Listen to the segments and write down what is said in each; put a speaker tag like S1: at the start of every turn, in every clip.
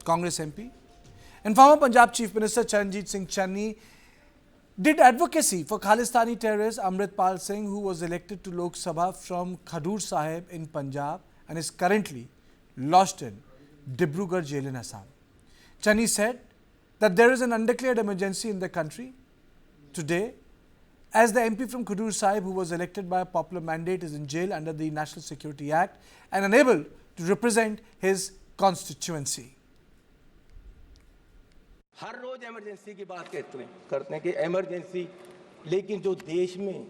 S1: Congress MP. And former Punjab Chief Minister Charanjit Singh Channi did advocacy for Khalistani terrorist Amritpal Singh, who was elected to Lok Sabha from Khadur Sahib in Punjab and is currently lodged in Dibrugarh jail in Assam. Channi said that there is an undeclared emergency in the country today, as the MP from Khadur Sahib, who was elected by a popular mandate, is in jail under the National Security Act and unable to represent his constituency.
S2: हर रोज emergency की बात करते हैं कि emergency, लेकिन जो देश में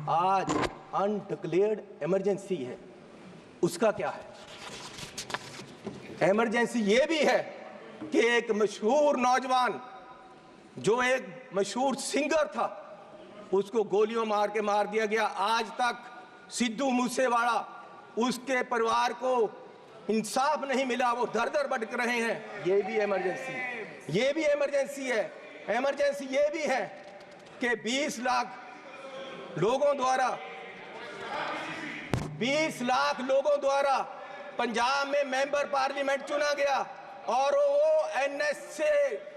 S2: आज अनडिक्लेयर्ड इमरजेंसी है उसका क्या है? इमरजेंसी ये भी है कि एक मशहूर नौजवान जो एक मशहूर सिंगर था उसको गोलियों मार के मार दिया गया। आज तक सिद्धू मूसेवाला, उसके परिवार को इंसाफ नहीं मिला, वो दर दर भटक रहे हैं। ये भी इमरजेंसी है। इमरजेंसी ये भी है कि 20 लाख लोगों द्वारा पंजाब में मेंबर पार्लियामेंट चुना गया और वो एनएस से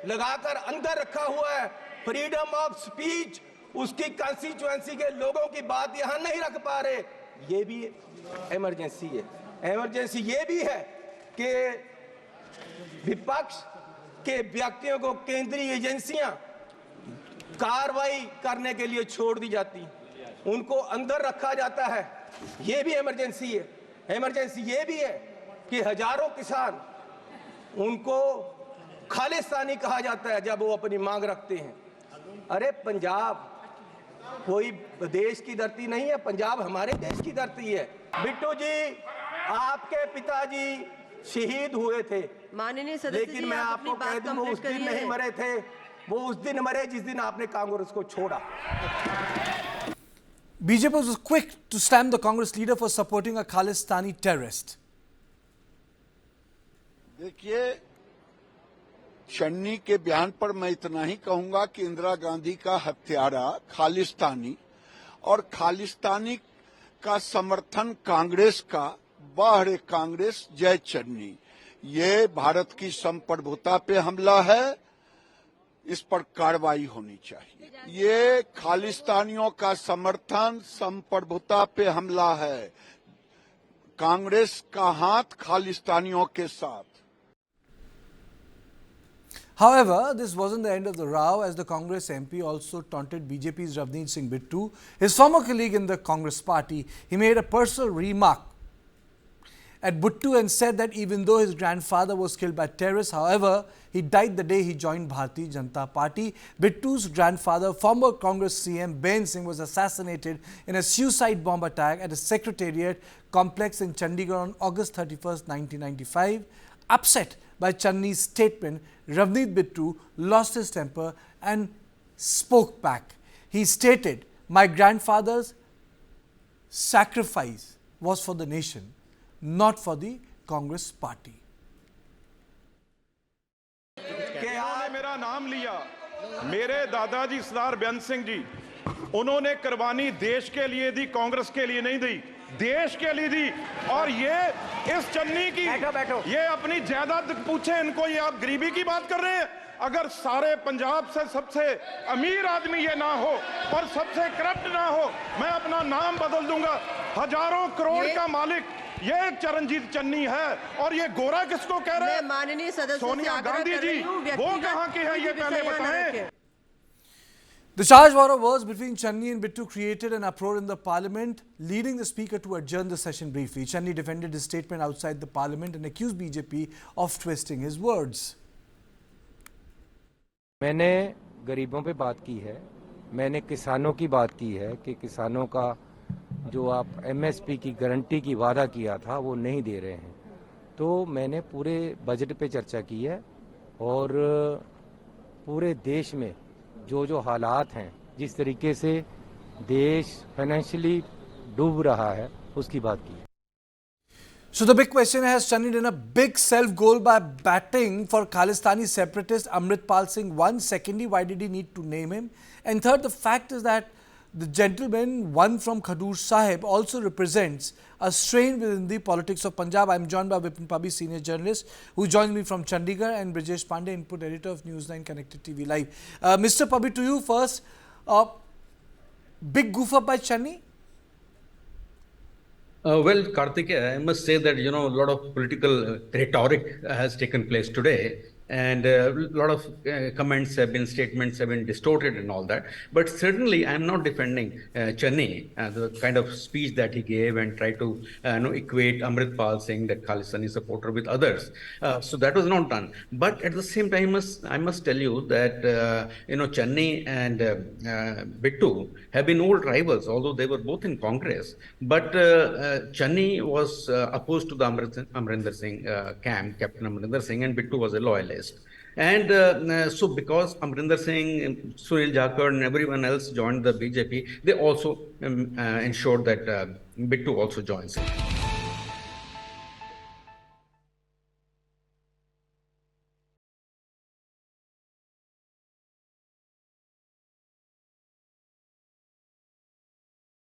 S2: लगाकर अंदर रखा हुआ है। फ्रीडम ऑफ स्पीच, उसकी कंस्टिट्यूएंसी के लोगों की बात यहां नहीं रख पा रहे। ये भी इमरजेंसी है। इमरजेंसी ये भी है कि विपक्ष के व्यक्तियों को केंद्रीय एजेंसियां कार्रवाई करने के लिए छोड़ दी जाती, उनको अंदर रखा जाता है। ये भी इमरजेंसी है। इमरजेंसी ये भी है कि हजारों किसान, उनको खालिस्तानी कहा जाता है जब वो अपनी मांग रखते हैं। अरे पंजाब कोई देश की धरती नहीं है, पंजाब हमारे देश की धरती है। बिट्टू जी, आपके पिताजी शहीद हुए थे,
S3: माननीय सदस्य,
S2: लेकिन मैं आपको कह दूं वो उस दिन नहीं मरे थे, वो उस दिन मरे जिस दिन आपने कांग्रेस को छोड़ा।
S1: BJP was quick to slam the Congress leader for supporting a Khalistani terrorist.
S4: देखिए, चन्नी के बयान पर मैं इतना ही कहूंगा कि इंदिरा गांधी का हत्यारा खालिस्तानी और खालिस्तानी का समर्थन कांग्रेस का, बाहर कांग्रेस जय चन्नी, ये भारत की संप्रभुता पे हमला है। इस पर कार्रवाई होनी चाहिए। ये खालिस्तानियों का समर्थन संप्रभुता पे हमला है। कांग्रेस का हाथ खालिस्तानियों के साथ।
S1: However, this wasn't the end of the row, as the Congress MP also taunted BJP's Ravneet Singh Bittu, his former colleague in the Congress party. He made a personal remark at Bittu and said that even though his grandfather was killed by terrorists, however, he died the day he joined Bharatiya Janata Party. Bittu's grandfather, former Congress CM Ben Singh, was assassinated in a suicide bomb attack at a secretariat complex in Chandigarh on August 31st, 1995. Upset by Channi's statement, Ravneet Bittu lost his temper and spoke back. He stated, "My grandfather's sacrifice was for the nation, not for the Congress party."
S5: उन्होंने मेरा नाम लिया, मेरे दादाजी सरदार बेअंत सिंह जी, उन्होंने कुर्बानी देश के लिए दी, कांग्रेस के लिए नहीं दी, देश के लिए दी। और ये इस चन्नी की ये अपनी जायदाद पूछे इनको, ये आप गरीबी की बात कर रहे हैं? अगर सारे पंजाब से सबसे अमीर आदमी ये ना हो और सबसे करप्ट ना हो, मैं अपना नाम बदल दूंगा। हजारों करोड़ का मालिक ये चरणजीत चन्नी है। और ये गोरा किसको कह रहे हैं?
S3: माननीय सदस्य
S5: सोनिया गांधी जी, वो कहां की है ये पहले बताएं।
S1: The charge war of words between Channi and Bittu created an uproar in the parliament, leading the speaker to adjourn the session briefly. Channi defended his statement outside the parliament and accused BJP of twisting his words.
S6: मैंने गरीबों पे बात की है, मैंने किसानों की बात की है कि किसानों का जो आप MSP की गारंटी की वादा किया था वो नहीं दे रहे हैं। तो मैंने पूरे बजट पे चर्चा की है और पूरे देश में जो हालात हैं, जिस तरीके से देश फाइनेंशियली डूब रहा है, उसकी बात की।
S1: So the big question, has Channi done a big self-goal by batting for Khalistani separatist Amritpal Singh? One, secondly, why did he need to name him? And third, the fact is that the gentleman, one from Khadur Sahib, also represents a strain within the politics of Punjab. I am joined by Vipin Pabi, senior journalist, who joins me from Chandigarh, and Brijesh Pandey, input editor of News9 Connected TV Live. Mr. Pabi, to you first. Big goof up by Chennai?
S3: Well, Karthik, I must say that, a lot of political rhetoric has taken place today, and a lot of statements have been distorted and all that. But certainly, I'm not defending Chennai, the kind of speech that he gave and tried to equate Amritpal saying that Khalistani supporter with others. So that was not done. But at the same time, I must tell you that, Chennai and Bittu have been old rivals, although they were both in Congress. But Chennai was opposed to the Amrinder Singh camp, Captain Amrinder Singh, and Bittu was a loyalist. And so because Amrinder Singh, Sunil Jakhar and everyone else joined the BJP, they also ensured that Bittu also joins it.